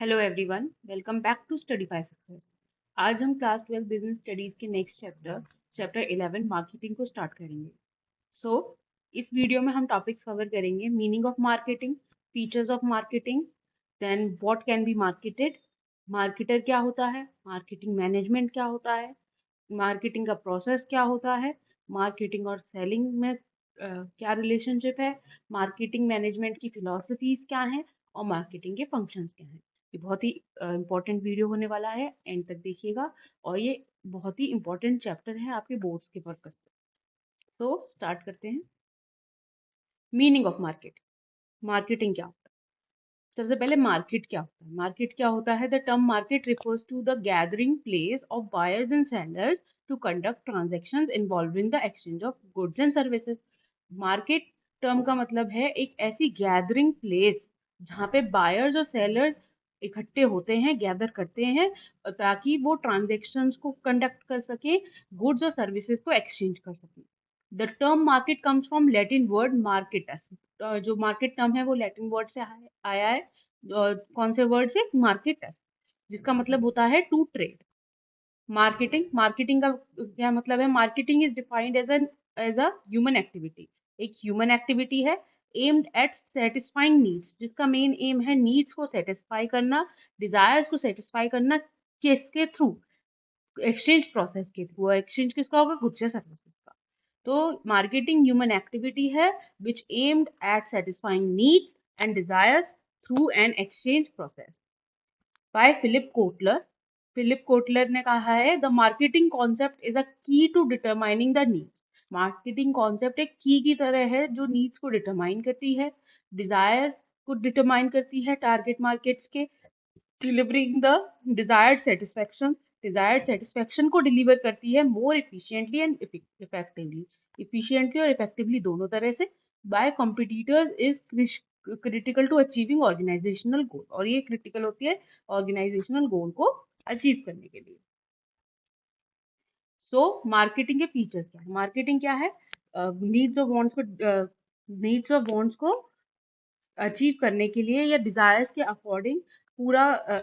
Hello everyone, welcome back to Studyfy Success. आज हम class 12 business studies के next chapter 11 marketing को start करेंगे। सो इस वीडियो में हम टॉपिक्स कवर करेंगे: meaning of marketing, features of marketing, then what can be marketed, marketer क्या होता है, मार्केटिंग मैनेजमेंट क्या होता है, मार्केटिंग का प्रोसेस क्या होता है, मार्केटिंग और सेलिंग में क्या रिलेशनशिप है, मार्केटिंग मैनेजमेंट की फिलॉसफीज क्या हैं और मार्केटिंग के फंक्शंस क्या हैं। ये बहुत ही इंपॉर्टेंट वीडियो होने वाला है, एंड तक देखिएगा। और ये बहुत ही इंपॉर्टेंट चैप्टर है आपके बोर्ड्स के पर्पज से। तो स्टार्ट करते हैं। मीनिंग ऑफ मार्केट, मार्केटिंग क्या होता है? सबसे पहले मार्केट क्या होता है? मार्केट क्या होता है? The term market refers to the gathering place of buyers and sellers to conduct transactions involving the exchange of goods and services. Market term का मतलब है एक ऐसी गैदरिंग प्लेस जहाँ पे बायर्स और सेलर्स इकट्ठे होते हैं, गैदर करते हैं, ताकि वो ट्रांजेक्शन्स को कंडक्ट कर सके, गुड्स और सर्विसेज को एक्सचेंज कर सके। The term market comes from Latin word markets. जो मार्केट टर्म है वो लैटिन वर्ड से आया है। कौन से वर्ड से? मार्केटस, जिसका मतलब होता है टू ट्रेड। मार्केटिंग, मार्केटिंग का क्या मतलब है? Marketing is defined as a human activity. एक ह्यूमन एक्टिविटी है एम्ड एट सेटिस्फाइंग नीड्स, जिसका मेन एम है नीड्स को सेटिस्फाई करना, डिजायर्स को सेटिस्फाई करना। किसके थ्रू? एक्सचेंज प्रोसेस के थ्रू। एक्सचेंज किसका होगा? गुड्स या सर्विसेज का। तो मार्केटिंग ह्यूमन एक्टिविटी है which aimed at satisfying needs and desires through an exchange process. By Philip Kotler. Philip Kotler ने कहा है the marketing concept is a key to determining the needs. Marketing concept एक की तरह है जो needs को डिटरमाइन करती है, डिजायर्स को डिटरमाइन करती है टारगेट मार्केट्स के, delivering the desired satisfaction, desired satisfaction को डिलीवर करती है more efficiently and effectively. Efficiently और इफेक्टिवली दोनों तरह से। By competitors is critical to achieving organisational goal, और ये क्रिटिकल होती है ऑर्गेनाइजेशनल गोल को अचीव करने के लिए। सो मार्केटिंग के फीचर्स क्या है? मार्केटिंग क्या है? नीड्स और वांट्स को नीड्स और वांट्स को अचीव करने के लिए या डिजायर्स के अकॉर्डिंग पूरा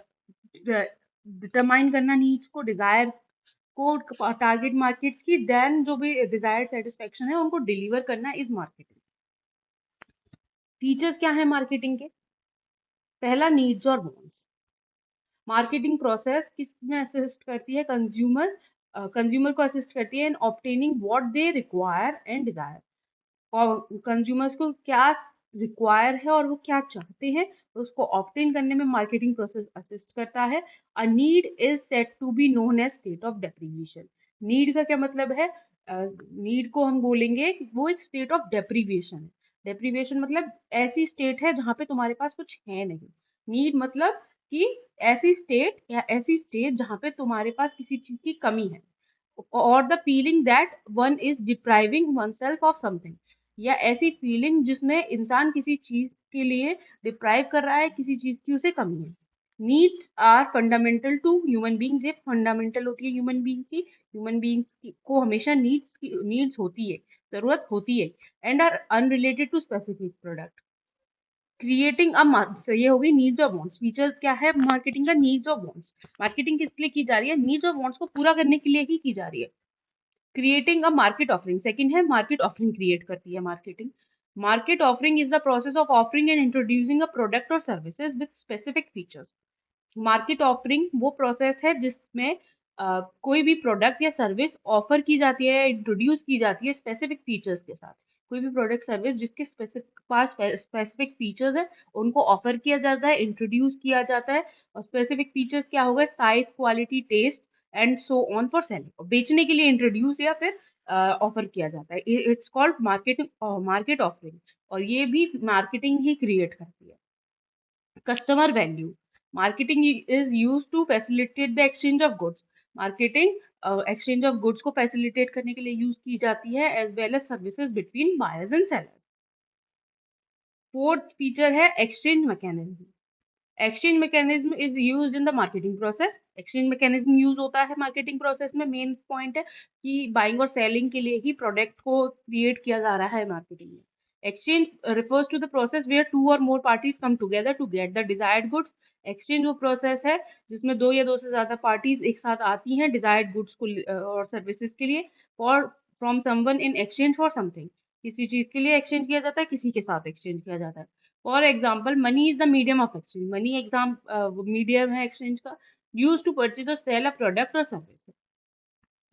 डिटरमाइन करना नीड्स को, डिजायर को टारगेट मार्केट्स की, देन जो भी डिजायर सेटिस्फेक्शन है उनको डिलीवर करना इज मार्केटिंग। फीचर्स क्या है मार्केटिंग के? पहला, नीड्स और वांट्स। मार्केटिंग प्रोसेस किस में असिस्ट करती है? कंज्यूमर को असिस्ट करती है in obtaining what they require and desire. और कंज्यूमर्स को क्या रिक्वायर है और वो क्या चाहते हैं, उसको ऑब्टेन करने में मार्केटिंग प्रोसेस असिस्ट करता है। A need is set to be known as state of deprivation. Need का क्या मतलब है? नीड को हम बोलेंगे कि वो एक स्टेट ऑफ डेप्रीविएशन है। डेप्रीविएशन मतलब ऐसी स्टेट है जहाँ पे तुम्हारे पास कुछ है नहीं। नीड मतलब कि ऐसी स्टेट या ऐसी स्टेट जहाँ पे तुम्हारे पास किसी चीज की कमी है, और the feeling that one is depriving one self of something, या ऐसी फीलिंग जिसमें इंसान किसी चीज के लिए डिप्राइव कर रहा है, किसी चीज की उसे कमी है। Needs are fundamental to human beings. ये फंडामेंटल होती है ह्यूमन बींग की। ह्यूमन बींग्स को हमेशा नीड्स होती है, जरूरत होती है, and are unrelated to specific product. Creating a ये हो गई नीड्स और वांट्स। फीचर क्या है मार्केटिंग का? नीड्स और वांट्स। मार्केटिंग किस लिए की जा रही है? नीड्स और वांट्स को पूरा करने के लिए ही की जा रही है। Creating a market offering, second है मार्केट ऑफरिंग क्रिएट करती है marketing. Market offering is the process of offering and introducing a product और services with specific features. Market offering वो प्रोसेस है जिसमें कोई भी प्रोडक्ट या सर्विस ऑफर की जाती है, इंट्रोड्यूस की जाती है स्पेसिफिक फीचर्स के साथ। कोई भी प्रोडक्ट सर्विस जिसके पास स्पेसिफिक फीचर्स है, उनको ऑफर किया जाता है, इंट्रोड्यूस किया जाता है। और स्पेसिफिक फीचर्स क्या होगा? Size, quality, taste and so on for selling. बेचने के लिए इंट्रोड्यूस या फिर ऑफर किया जाता है। इट्स कॉल्ड मार्केट ऑफरिंग, और ये भी मार्केटिंग ही क्रिएट करती है। Customer value, marketing is use to facilitate the exchange of goods. Marketing exchange of goods को फैसिलिटेट करने के लिए यूज की जाती है, as well as services between buyers and sellers. Fourth feature है exchange mechanism. Exchange mechanism is use in the marketing process. Exchange mechanism use होता है मार्केटिंग प्रोसेस में। मेन पॉइंट है कि बाइंग और सेलिंग के लिए ही प्रोडक्ट को क्रिएट किया जा रहा है मार्केटिंग में। Exchange refers to the process where two or more parties come together to get the desired goods. Exchange वो प्रोसेस है जिसमें दो या दो से ज्यादा पार्टीज एक साथ आती हैं डिजायर्ड गुड्स को और सर्विसेज के लिए, for from someone in exchange for something. किसी चीज के लिए एक्सचेंज किया जाता है, किसी के साथ एक्सचेंज किया जाता है। For example money is the medium of exchange. Money एग्जाम मीडियम है एक्सचेंज का, यूज टू परचेज और सेल अ प्रोडक्ट और service.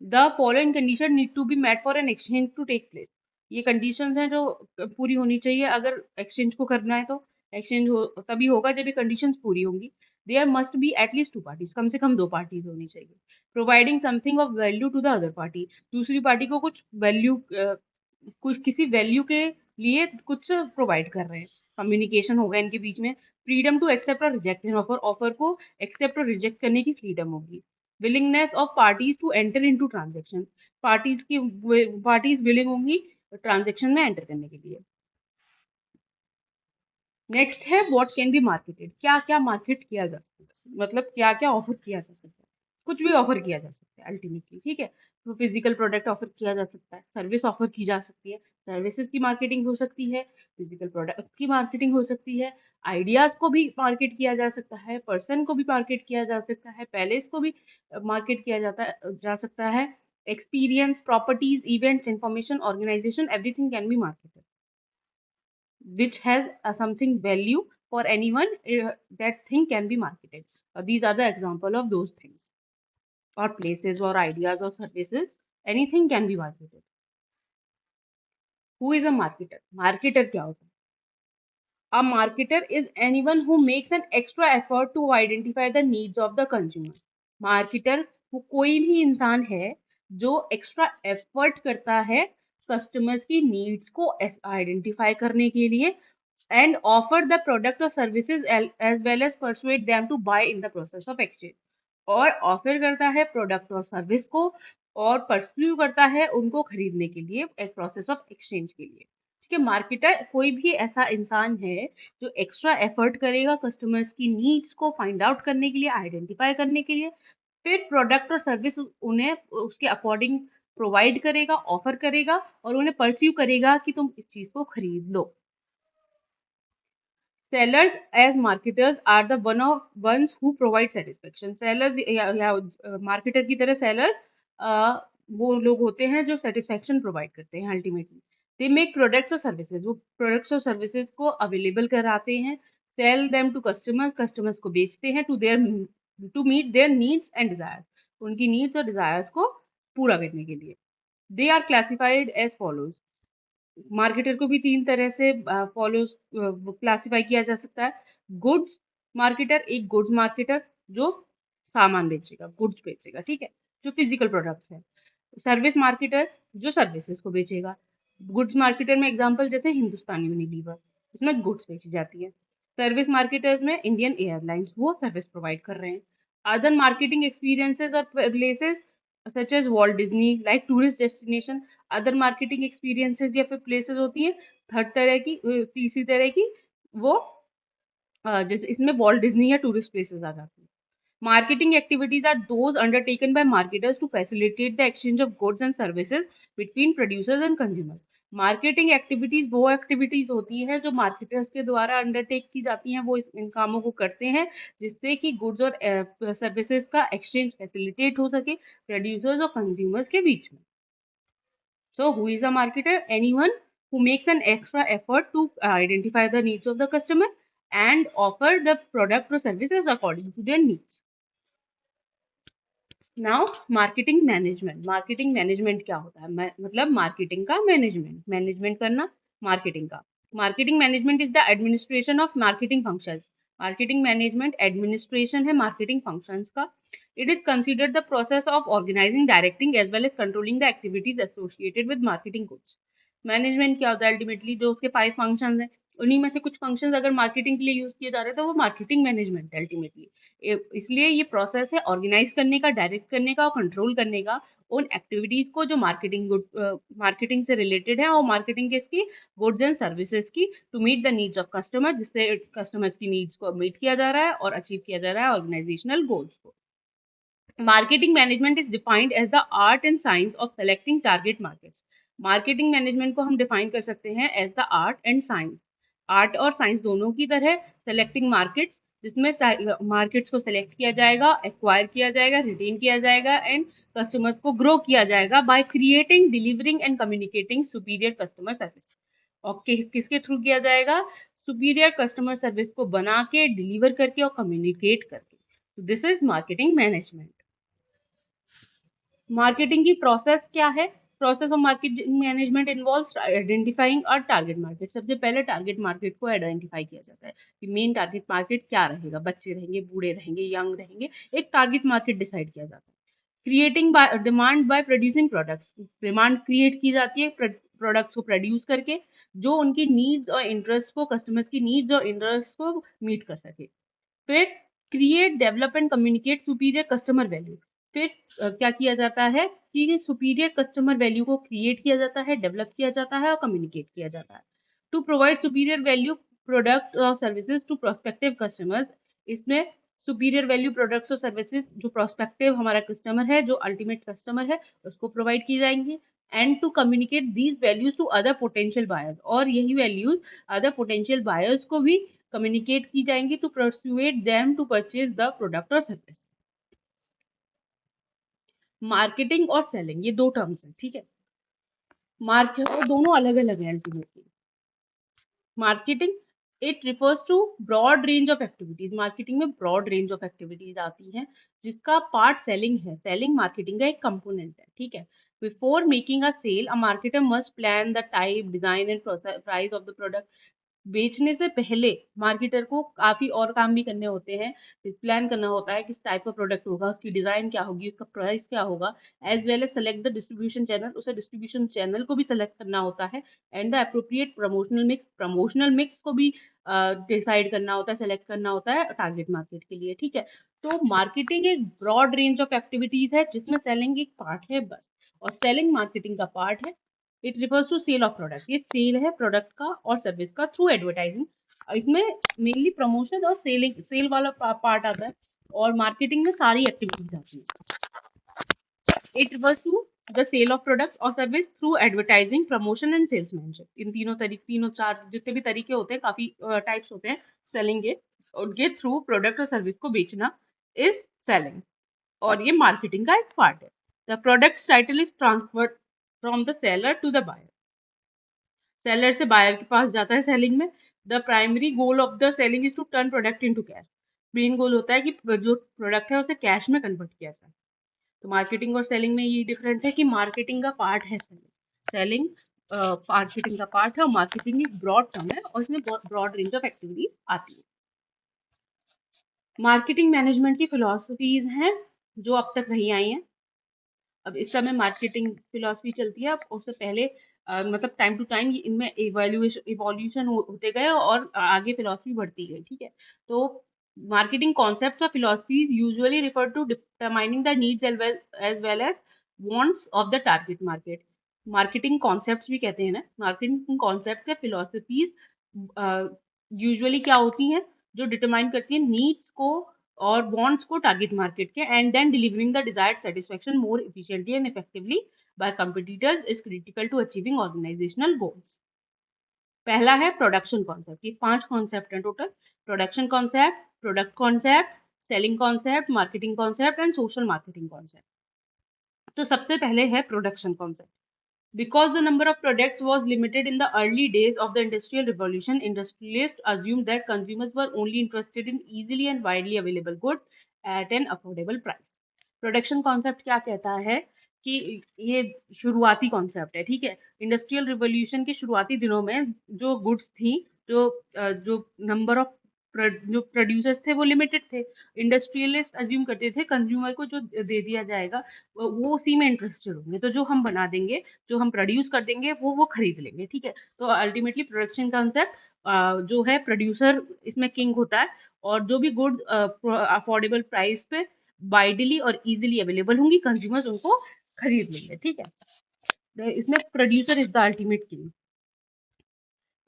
The following condition need to be met for an exchange to take place. ये conditions हैं जो पूरी होनी चाहिए अगर एक्सचेंज को करना है, तो एक्सचेंज हो तभी होगा जब ये कंडीशंस पूरी होंगी। There must be at least two parties, कम से कम दो पार्टीज होनी चाहिए। Providing something of value to the other party, दूसरी पार्टी को कुछ वैल्यू, कुछ किसी वैल्यू के लिए कुछ प्रोवाइड कर रहे हैं। कम्युनिकेशन होगा इनके बीच में। फ्रीडम टू एक्सेप्ट और रिजेक्ट एन ऑफर, ऑफर को एक्सेप्ट और रिजेक्ट करने की फ्रीडम होगी। Willingness of parties to enter into transaction, parties willing होंगी ट्रांजैक्शन में एंटर करने के लिए। नेक्स्ट है व्हाट कैन बी मार्केटेड, क्या क्या मार्केट किया जा सकता है, मतलब क्या क्या ऑफर किया जा सकता है। कुछ भी ऑफर किया जा सकता है अल्टीमेटली, ठीक है। तो फिजिकल प्रोडक्ट ऑफर किया जा सकता है, सर्विस ऑफर की जा सकती है, सर्विसेज की मार्केटिंग हो सकती है, फिजिकल प्रोडक्ट की मार्केटिंग हो सकती है, आइडियाज को भी मार्केट किया जा सकता है, पर्सन को भी मार्केट किया जा सकता है, पैलेस को भी मार्केट किया जा सकता है, experience, properties, events, information, organisation, everything can be marketed which has something value for anyone, that thing can be marketed. These are the example of those things or places or ideas or services. Anything can be marketed. Who is a marketer? Marketer क्या होता है? A marketer is anyone who makes an extra effort to identify the needs of the consumer. Marketer वो कोई भी इंसान है जो extra effort करता है कस्टमर्स की नीड्स को आइडेंटिफाई करने के लिए and offer the product or services as well as persuade them to buy in the process of exchange। और ऑफर करता है प्रोडक्ट और सर्विस को और परस्यू करता है उनको खरीदने के लिए एक प्रोसेस ऑफ एक्सचेंज के लिए। ठीक है, मार्केटर कोई भी ऐसा इंसान है जो एक्स्ट्रा एफर्ट करेगा कस्टमर्स की नीड्स को फाइंड आउट करने के लिए, आइडेंटिफाई करने के लिए, फिर प्रोडक्ट और सर्विस उन्हें उसके अकॉर्डिंग प्रोवाइड करेगा, ऑफर करेगा और उन्हें परस्यू करेगा कि तुम इस चीज को खरीद लो। Sellers as marketers are the ones who provide satisfaction। Sellers या marketer की तरह sellers वो लोग होते हैं जो satisfaction provide करते हैं ultimately। They make products और services, वो products और services को available कराते हैं, sell them to customers, customers को बेचते हैं to meet their needs and desires, उनकी needs और desires को पूरा करने के लिए। They are classified as follows। Marketer को भी तीन तरह से फॉलो क्लासिफाई किया जा सकता है। गुड्स मार्केटर, एक गुड्स मार्केटर जो सामान बेचेगा, गुड्स बेचेगा, ठीक है, जो फिजिकल प्रोडक्ट्स है। सर्विस मार्केटर जो सर्विसेज को बेचेगा। गुड्स मार्केटर में एग्जांपल जैसे हिंदुस्तान यूनिलीवर, इसमें गुड्स बेची जाती है। सर्विस मार्केटर्स में इंडियन एयरलाइंस, वो सर्विस प्रोवाइड कर रहे हैं। अदर मार्केटिंग एक्सपीरियंसेस और places such as Walt Disney like tourist destination. Other marketing experiences या फिर प्लेसेस होती हैं थर्ड तरह की, तीसरी तरह की, वो जैसे इसमें वॉल्ट डिज्नी या टूरिस्ट प्लेसेस आ जाती हैं। Marketing activities are those undertaken by marketers to facilitate the exchange of goods and services between producers and consumers। Marketing activities वो एक्टिविटीज होती हैं जो मार्केटर्स के द्वारा अंडरटेक की जाती हैं, वो इन कामों को करते हैं जिससे कि गुड्स और सर्विसेज का एक्सचेंज फैसिलिटेट हो सके प्रोड्यूसर्स और कंज्यूमर्स के बीच में। So who is a marketer? Anyone who makes an extra effort to identify the needs of the customer and offer the product or services according to their needs। Now marketing management. Marketing management क्या होता है? मतलब marketing का management, management करना marketing का। Marketing management is the administration of marketing functions. Marketing management administration है marketing functions का। It is considered the process of organising, directing as well as controlling the activities associated with marketing goods. Management क्या होता है? Ultimately जो उसके 5 functions हैं उन्हीं में से कुछ फंक्शंस अगर मार्केटिंग के लिए यूज किए जा रहे हैं तो वो मार्केटिंग मैनेजमेंट है अल्टीमेटली। इसलिए ये प्रोसेस है ऑर्गेनाइज करने का, डायरेक्ट करने का और कंट्रोल करने का उन एक्टिविटीज को जो मार्केटिंग से रिलेटेड है और मार्केटिंग किसकी? गुड्स एंड सर्विसेज की, to meet the needs of customer, जिससे कस्टमर्स की नीड्स को मीट किया जा रहा है और अचीव किया जा रहा है ऑर्गेनाइजेशनल गोल्स को। Marketing management is defined as the art and science of selecting target markets। Marketing management को हम डिफाइन कर सकते हैं as the art and science, art और साइंस दोनों की तरह सेलेक्टिंग मार्केट्स, जिसमें मार्केट्स को सेलेक्ट किया जाएगा, एक्वायर किया जाएगा, रिटेन किया जाएगा एंड कस्टमर्स को ग्रो किया जाएगा by creating, delivering and communicating superior customer service. और किसके थ्रू किया जाएगा? सुपीरियर कस्टमर सर्विस को बना के, डिलीवर करके और कम्युनिकेट करके। This is marketing management. Marketing की प्रोसेस क्या है? Process of marketing management involves identifying a target market. सबसे पहले टारगेट मार्केट को आइडेंटिफाई किया जाता है कि मेन टारगेट मार्केट क्या रहेगा, बच्चे रहेंगे, बूढ़े रहेंगे, यंग रहेंगे, एक टारगेट मार्केट डिसाइड किया जाता है। Creating demand by producing products, demand create की जाती है प्रोडक्ट्स को प्रोड्यूस करके, जो उनकी नीड्स और इंटरेस्ट को, कस्टमर्स की नीड्स और इंटरेस्ट को मीट कर सके। फिर create, develop and communicate superior customer value. फिर क्या किया जाता है कि सुपीरियर कस्टमर वैल्यू को क्रिएट किया जाता है, डेवलप किया जाता है और कम्युनिकेट किया जाता है to provide superior value product और सर्विसेज टू प्रोस्पेक्टिव कस्टमर्स। इसमें सुपीरियर वैल्यू प्रोडक्ट्स और सर्विसेज जो प्रोस्पेक्टिव हमारा कस्टमर है, जो अल्टीमेट कस्टमर है, उसको प्रोवाइड की जाएंगी and to communicate these values to other potential buyers. और यही वैल्यूज अदर पोटेंशियल बायर्स को भी कम्युनिकेट की जाएंगी to persuade them to purchase the product और सर्विस। मार्केटिंग और सेलिंग ये दो टर्म्स हैं, ठीक है। मार्केट और दोनों अलग अलग हैं ultimately. Marketing, it refers to broad range of activities. Marketing में ब्रॉड रेंज ऑफ एक्टिविटीज आती हैं जिसका पार्ट सेलिंग है। सेलिंग मार्केटिंग का एक कंपोनेंट है, ठीक है। Before making a sale, a marketer must plan the type, design and price of the product. बेचने से पहले मार्केटर को काफी और काम भी करने होते हैं। प्लान करना होता है किस टाइप का प्रोडक्ट होगा, उसकी डिजाइन क्या होगी, उसका प्राइस क्या होगा, as well as select the distribution channel. उसे डिस्ट्रीब्यूशन चैनल को भी सेलेक्ट करना होता है and the appropriate promotional mix को भी डिसाइड करना होता है, सेलेक्ट करना होता है टारगेट मार्केट के लिए, ठीक है। तो मार्केटिंग एक ब्रॉड रेंज ऑफ एक्टिविटीज है जिसमें सेलिंग एक पार्ट है बस, और सेलिंग मार्केटिंग का पार्ट है। It refers to sale of product. ये सेल है प्रोडक्ट का और सर्विस का थ्रू एडवर्टाइजिंग। इसमें मेनली प्रमोशन और सेलिंग, सेल वाला पार्ट आता है, और मार्केटिंग में सारी एक्टिविटीज आती है। It refers to the sale of product और service through advertising, promotion and salesmanship. इन तीनों तरीके, तीनों चार जितने भी तरीके होते हैं, काफी टाइप्स होते हैं सेलिंग के, उनके थ्रू प्रोडक्ट और सर्विस को बेचना इज सेलिंग, और ये मार्केटिंग का एक पार्ट है। The product title is transferred from the seller to the buyer. Seller से बायर के पास जाता है सेलिंग में। The primary goal of the selling is to turn product into cash. Main goal होता है कि जो प्रोडक्ट है उसे कैश में कन्वर्ट किया जाए। तो मार्केटिंग और सेलिंग में ये डिफरेंस है कि मार्केटिंग का पार्ट है सेलिंग, सेलिंग मार्केटिंग का पार्ट है, और मार्केटिंग एक ब्रॉड टर्म है और इसमें ब्रॉड रेंज ऑफ एक्टिविटीज आती है। मार्केटिंग मैनेजमेंट की फिलोसफीज हैं जो अब तक रही आई हैं। अब इस समय मार्केटिंग फिलॉसफी चलती है, अब उससे पहले मतलब टाइम टू टाइम इनमें इवोल्यूशन होते गए और आगे फिलॉसफी बढ़ती गई, ठीक है। तो मार्केटिंग कॉन्सेप्ट्स और philosophies usually refer to determining the needs as well as wants of the target market. Marketing concepts भी कहते हैं ना, मार्केटिंग कॉन्सेप्ट्स या फिलॉसफीज यूजुअली क्या होती हैं, जो डिटरमाइन करती है नीड्स को और वांट्स को टारगेट मार्केट के, and then delivering the desired satisfaction more efficiently and effectively by competitors is critical to achieving organisational goals. पहला है प्रोडक्शन कॉन्सेप्ट। ये 5 कॉन्सेप्ट हैं total. Production concept, product concept, selling concept, marketing concept and social marketing concept. तो सबसे पहले है production concept. Because the number of products was limited in the early days of the Industrial Revolution, industrialists assumed that consumers were only interested in easily and widely available goods at an affordable price. Production concept क्या कहता है कि ये शुरुआती concept है, ठीक है। Industrial revolution के शुरुआती दिनों में जो गुड्स थी, जो नंबर ऑफ जो प्रोड्यूसर्स थे वो लिमिटेड थे। इंडस्ट्रियलिस्ट अज्यूम करते थे कंज्यूमर को जो दे दिया जाएगा वो उसी में इंटरेस्टेड होंगे, तो जो हम बना देंगे, जो हम प्रोड्यूस कर देंगे वो खरीद लेंगे, ठीक है। तो अल्टीमेटली प्रोडक्शन कॉन्सेप्ट जो है, प्रोड्यूसर इसमें किंग होता है, और जो भी गुड अफोर्डेबल प्राइस पे वाइडली और इजीली अवेलेबल होंगी, कंज्यूमर्स उनको खरीद लेंगे, ठीक है। तो इसमें producer is the ultimate king.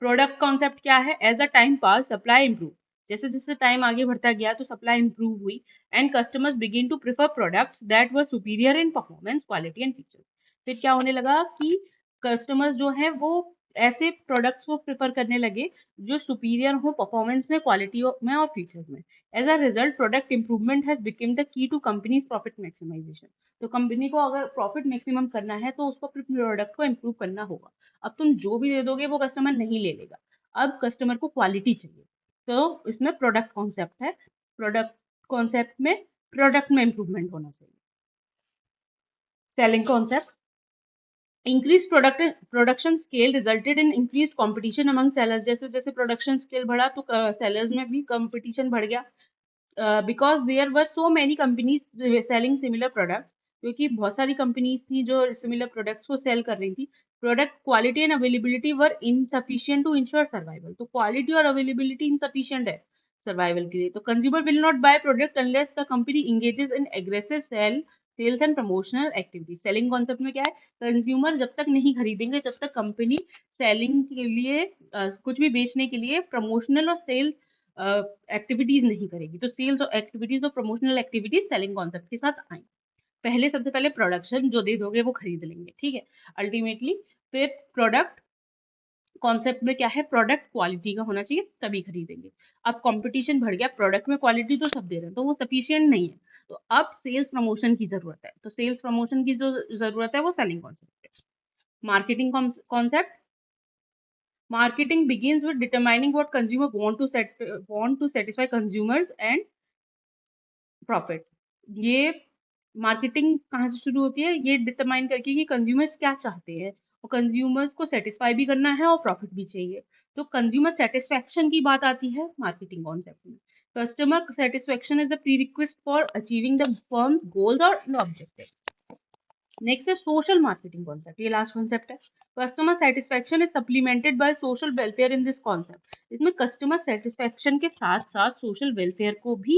Product concept क्या है? As a time pass supply improve. जैसे जैसे टाइम आगे बढ़ता गया तो सप्लाई इंप्रूव हुई and customers begin to prefer products that were superior in performance, quality and features. फिर क्या होने लगा कि कस्टमर्स जो हैं वो ऐसे प्रोडक्ट्स को प्रेफर करने लगे जो सुपीरियर हो परफॉर्मेंस में, क्वालिटी में और फीचर्स में। As a result product improvement has become the key to companies profit maximisation. तो कंपनी को अगर प्रॉफिट मैक्सिमम करना है तो उसको अपने प्रोडक्ट को इम्प्रूव करना होगा। अब तुम जो भी दे दोगे वो कस्टमर नहीं ले लेगा। अब कस्टमर को क्वालिटी चाहिए, तो इसमें प्रोडक्ट कॉन्सेप्ट है। प्रोडक्ट कॉन्सेप्ट में प्रोडक्ट में इम्प्रूवमेंट होना चाहिए। Selling concept, increased production scale resulted in increase competition among sellers. जैसे जैसे प्रोडक्शन स्केल बढ़ा तो सेलर्स में भी कंपटीशन बढ़ गया। Because there were so many companies selling similar products, क्योंकि बहुत सारी कंपनीज थी जो सिमिलर प्रोडक्ट्स को सेल कर रही थी। Product quality and availability were insufficient to ensure survival. तो क्वालिटी और अवेलेबिलिटी इनसफिशिएंट है सर्वाइवल के लिए। तो consumer will not buy product unless the company engages in aggressive sales and promotional activity. Selling concept में क्या है, कंज्यूमर जब तक नहीं खरीदेंगे जब तक कंपनी सेलिंग के लिए कुछ भी बेचने के लिए प्रमोशनल और सेल्स एक्टिविटीज नहीं करेगी। तो सेल्स और एक्टिविटीज और प्रमोशनल एक्टिविटीज सेलिंग कॉन्सेप्ट के साथ आए। पहले सबसे पहले प्रोडक्शन जो दे दोगे वो खरीद लेंगे, ठीक है, अल्टीमेटली। फिर प्रोडक्ट कॉन्सेप्ट में क्या है, प्रोडक्ट क्वालिटी का होना चाहिए तभी खरीदेंगे। अब कंपटीशन बढ़ गया, प्रोडक्ट में क्वालिटी तो सब दे रहे हैं तो वो सफिशियंट नहीं है, तो अब सेल्स प्रमोशन की जरूरत है। तो सेल्स प्रमोशन की जो जरूरत है वो सेलिंग कॉन्सेप्ट है। Marketing concept, marketing begins with determining what consumer want to satisfy consumers and profit। ये मार्केटिंग कहाँ से शुरू होती है, ये डिटरमाइन करके कि कंज्यूमर्स क्या चाहते हैं और कंज्यूमर्स को सेटिस्फाई भी करना है और प्रॉफिट भी चाहिए। तो कंज्यूमर सेटिस्फेक्शन की बात आती है मार्केटिंग कॉन्सेप्ट में। Customer satisfaction is the pre request for achieving the firms goals और ऑब्जेक्टिव। नेक्स्ट है सोशल मार्केटिंग कॉन्सेप्ट, ये लास्ट कॉन्सेप्ट है। Customer satisfaction is supplemented by social welfare in this concept. इसमें कस्टमर सेटिस्फेक्शन के साथ साथ social welfare को भी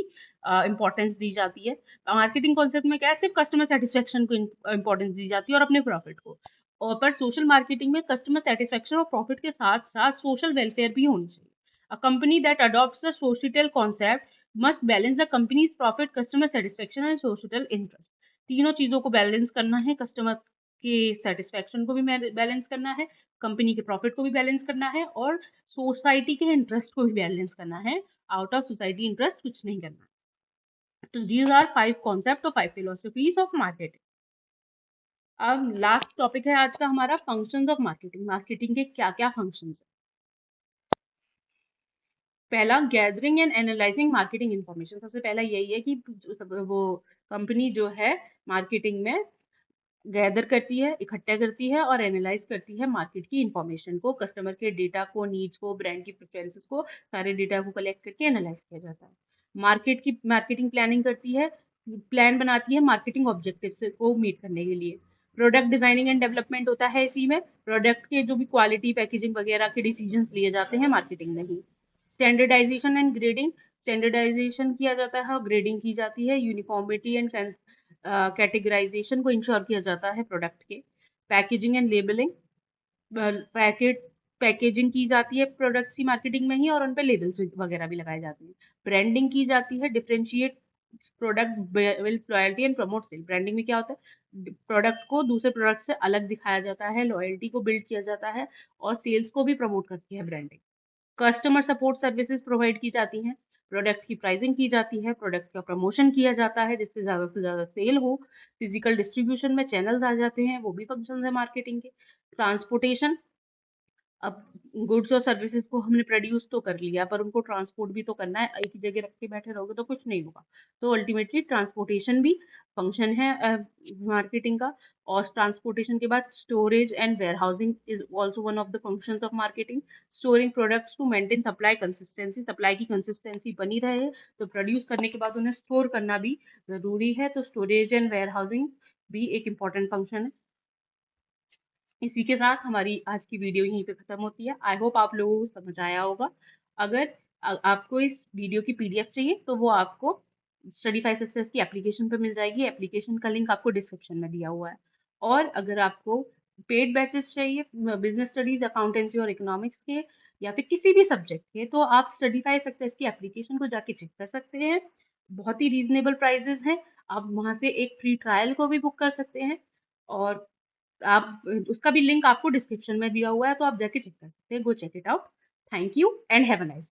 इंपॉर्टेंस दी जाती है। मार्केटिंग कॉन्सेप्ट में क्या है, सिर्फ कस्टमर सेटिस्फेक्शन को इंपॉर्टेंस दी जाती है और अपने प्रॉफिट को। और पर सोशल मार्केटिंग में कस्टमर सेटिस्फेक्शन और प्रॉफिट के साथ साथ सोशल वेलफेयर भी होनी चाहिए। A company that adopts the social concept must balance the companies profit, customer satisfaction and social interest. तीनों चीजों को बैलेंस करना है, कस्टमर के सेटिस्फेक्शन को भी बैलेंस करना है, कंपनी के प्रॉफिट को भी बैलेंस करना है और सोसाइटी के इंटरेस्ट को भी बैलेंस करना है। आउट ऑफ सोसाइटी इंटरेस्ट कुछ नहीं करना है। तो दीज आर 5 कॉन्सेप्ट और 5 फिलोसफीज ऑफ मार्केटिंग। अब लास्ट टॉपिक है आज का हमारा, फंक्शंस ऑफ मार्केटिंग। मार्केटिंग के क्या क्या फंक्शंस है। पहला, gathering and analysing marketing information. सबसे पहला यही है कि वो कंपनी जो है मार्केटिंग में गैदर करती है, इकट्ठा करती है और एनालाइज करती है मार्केट की इंफॉर्मेशन को, कस्टमर के डेटा को, नीड्स को, ब्रांड की प्रेफरेंसेस को, सारे डेटा को कलेक्ट करके एनालाइज किया जाता है। मार्केटिंग प्लानिंग करती है, प्लान बनाती है मार्केटिंग ऑब्जेक्टिव्स को मीट करने के लिए। प्रोडक्ट डिजाइनिंग एंड डेवलपमेंट होता है इसी में, प्रोडक्ट के जो भी क्वालिटी, पैकेजिंग वगैरह के डिसीजंस लिए जाते हैं मार्केटिंग में ही। स्टैंडर्डाइजेशन एंड ग्रेडिंग, स्टैंडर्डाइजेशन किया जाता है और ग्रेडिंग की जाती है। यूनिफॉर्मिटी एंड कैटेगराइजेशन को इंश्योर किया जाता है प्रोडक्ट के। Packaging and labelling, packet packaging की जाती है प्रोडक्ट्स की मार्केटिंग में ही और उन पे लेबल्स वगैरह भी लगाए जाते हैं। ब्रांडिंग की जाती है, differentiate product build loyalty and promote sale. Branding में क्या होता है, प्रोडक्ट को दूसरे प्रोडक्ट से अलग दिखाया जाता है, लॉयल्टी को बिल्ड किया जाता है और सेल्स को भी प्रमोट करती है branding. Customer support services provide की जाती हैं, प्रोडक्ट की प्राइसिंग की जाती है, प्रोडक्ट का प्रमोशन किया जाता है जिससे ज़्यादा से ज़्यादा सेल हो। फिजिकल डिस्ट्रीब्यूशन में चैनल्स आ जाते हैं, वो भी फंक्शन है मार्केटिंग के। ट्रांसपोर्टेशन, अब गुड्स और सर्विसेज को हमने प्रोड्यूस तो कर लिया पर उनको ट्रांसपोर्ट भी तो करना है, एक ही जगह रख के बैठे रहोगे तो कुछ नहीं होगा। तो अल्टीमेटली ट्रांसपोर्टेशन भी फंक्शन है मार्केटिंग का। और ट्रांसपोर्टेशन के बाद storage and warehousing is also one of the functions of marketing. Storing products to maintain supply consistency, supply की कंसिस्टेंसी बनी रहे तो प्रोड्यूस करने के बाद उन्हें स्टोर करना भी जरूरी है, तो स्टोरेज एंड वेयर हाउसिंग भी एक इम्पॉर्टेंट फंक्शन है। इसी के साथ हमारी आज की वीडियो यहीं पे खत्म होती है। आई होप आप लोगों को समझ आया होगा। अगर आपको इस वीडियो की पीडीएफ चाहिए तो वो आपको स्टडीफाई सक्सेस की एप्लीकेशन पे मिल जाएगी। एप्लीकेशन का लिंक आपको डिस्क्रिप्शन में दिया हुआ है। और अगर आपको पेड बैचेस चाहिए बिजनेस स्टडीज, अकाउंटेंसी और इकोनॉमिक्स के या फिर किसी भी सब्जेक्ट के, तो आप स्टडीफाई सक्सेस की एप्लीकेशन को जाके चेक कर सकते हैं। बहुत ही रीजनेबल प्राइजेस हैं, आप वहाँ से एक फ्री ट्रायल को भी बुक कर सकते हैं। और आप उसका भी लिंक आपको डिस्क्रिप्शन में दिया हुआ है, तो आप जाके चेक कर सकते हैं। Go check it out. Thank you and have a nice